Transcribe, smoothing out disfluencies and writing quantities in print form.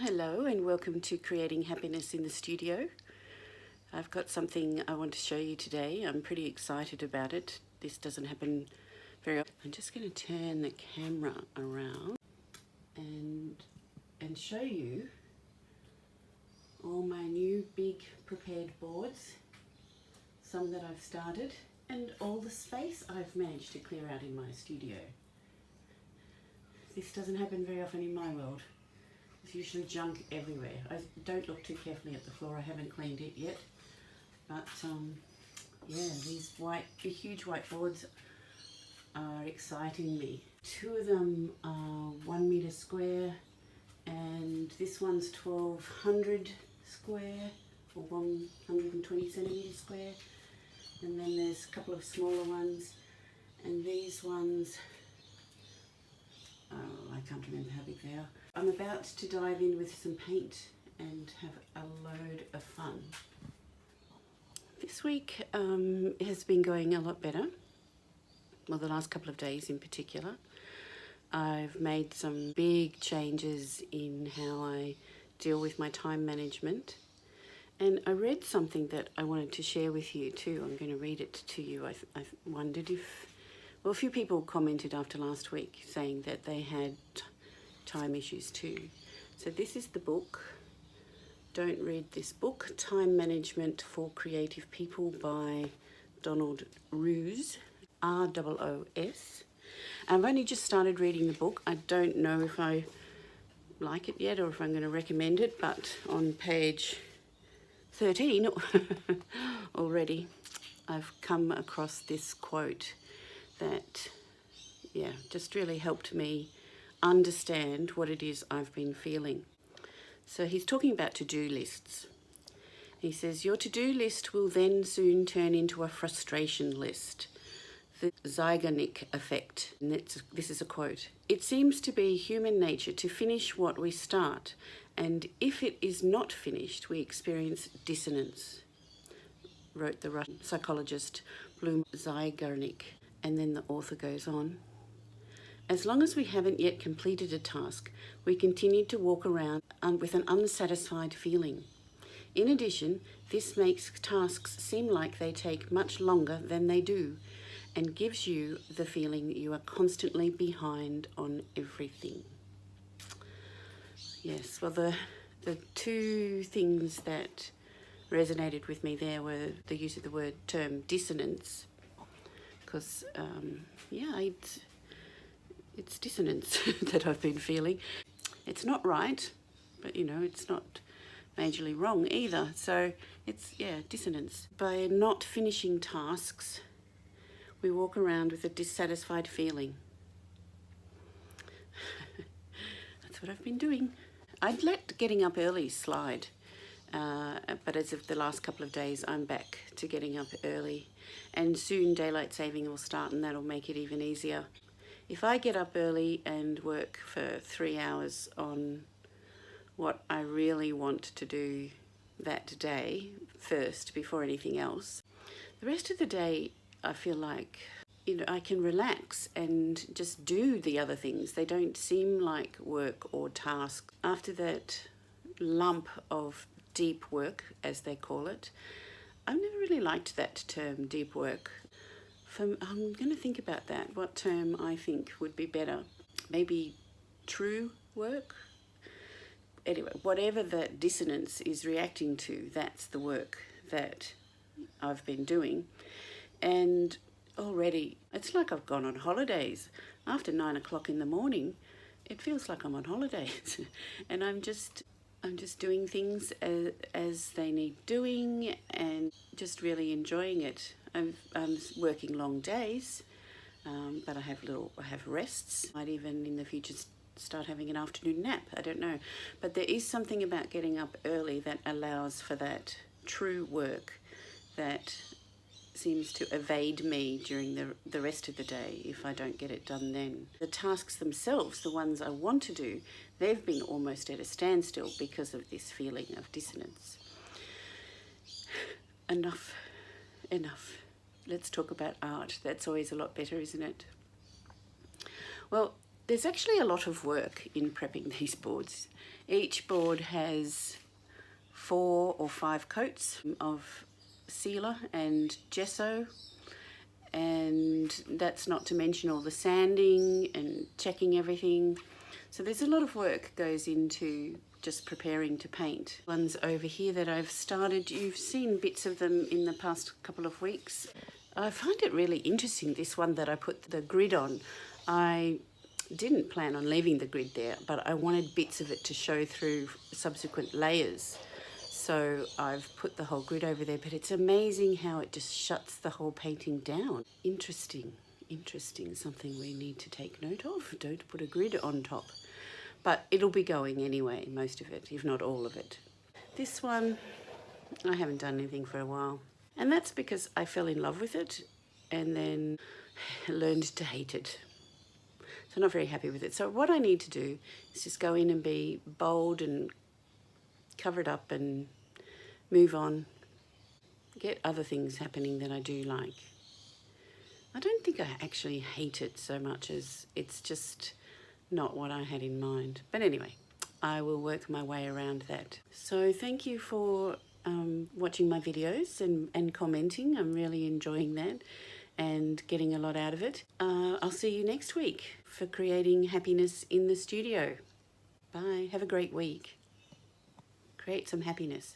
Hello and welcome to Creating Happiness in the Studio. I've got something I want to show you today. I'm pretty excited about it. This doesn't happen very often. I'm just going to turn the camera around and show you all my new big prepared boards, some that I've started, and all the space I've managed to clear out in my studio. This doesn't happen very often in my world. There's usually junk everywhere. I don't look too carefully at the floor. I haven't cleaned it yet. But yeah, these huge white boards are exciting me. Two of them are 1 meter square, and this one's 1200 square or 120 centimeters square. And then there's a couple of smaller ones, and these ones, I can't remember how big they are. I'm about to dive in with some paint and have a load of fun. This week has been going a lot better. Well, the last couple of days in particular. I've made some big changes in how I deal with my time management. And I read something that I wanted to share with you too. I'm going to read it to you. I wondered if, well, a few people commented after last week saying that they had time issues too. So this is the book. Don't read this book, Time Management for Creative People by Donald Roos, R-O-O-S. I've only just started reading the book. I don't know if I like it yet or if I'm going to recommend it, but on page 13 already, I've come across this quote that, yeah, just really helped me understand what it is I've been feeling. So he's talking about to-do lists. He says, your to-do list will then soon turn into a frustration list. The Zeigarnik effect. And this is a quote. It seems to be human nature to finish what we start, and if it is not finished, we experience dissonance, wrote the Russian psychologist Bloom Zeigarnik. And then the author goes on. As long as we haven't yet completed a task, we continue to walk around with an unsatisfied feeling. In addition, this makes tasks seem like they take much longer than they do, and gives you the feeling that you are constantly behind on everything. Yes, well, the two things that resonated with me there were the use of the term dissonance, because, yeah, it's dissonance that I've been feeling. It's not right, but you know, it's not majorly wrong either. So it's, yeah, dissonance. By not finishing tasks, we walk around with a dissatisfied feeling. That's what I've been doing. I'd let getting up early slide, but as of the last couple of days, I'm back to getting up early, and soon daylight saving will start, and that'll make it even easier. If I get up early and work for 3 hours on what I really want to do that day first before anything else, the rest of the day I feel like, you know, I can relax and just do the other things. They don't seem like work or tasks. After that lump of deep work, as they call it, I've never really liked that term, deep work. I'm going to think about that, what term I think would be better. Maybe true work? Anyway, whatever that dissonance is reacting to, that's the work that I've been doing. And already, it's like I've gone on holidays. After 9 o'clock in the morning, it feels like I'm on holidays. And I'm just doing things as they need doing, and just really enjoying it. I'm working long days, but I have rests. Might even in the future start having an afternoon nap. I don't know, but there is something about getting up early that allows for that true work that seems to evade me during the rest of the day if I don't get it done then. The tasks themselves, the ones I want to do, they've been almost at a standstill because of this feeling of dissonance. Enough. Let's talk about art. That's always a lot better, isn't it? Well, there's actually a lot of work in prepping these boards. Each board has 4 or 5 coats of sealer and gesso, and that's not to mention all the sanding and checking everything. So there's a lot of work goes into just preparing to paint. Ones over here that I've started, you've seen bits of them in the past couple of weeks. I find it really interesting, this one that I put the grid on. I didn't plan on leaving the grid there, but I wanted bits of it to show through subsequent layers. So I've put the whole grid over there, but it's amazing how it just shuts the whole painting down. Interesting, something we need to take note of. Don't put a grid on top. But it'll be going anyway, most of it, if not all of it. This one, I haven't done anything for a while. And that's because I fell in love with it and then learned to hate it. So I'm not very happy with it. So what I need to do is just go in and be bold and cover it up and move on. Get other things happening that I do like. I don't think I actually hate it so much as it's just not what I had in mind. But anyway, I will work my way around that. So thank you for watching my videos and commenting. I'm really enjoying that and getting a lot out of it. I'll see you next week for creating happiness in the studio. Bye. Have a great week. Create some happiness.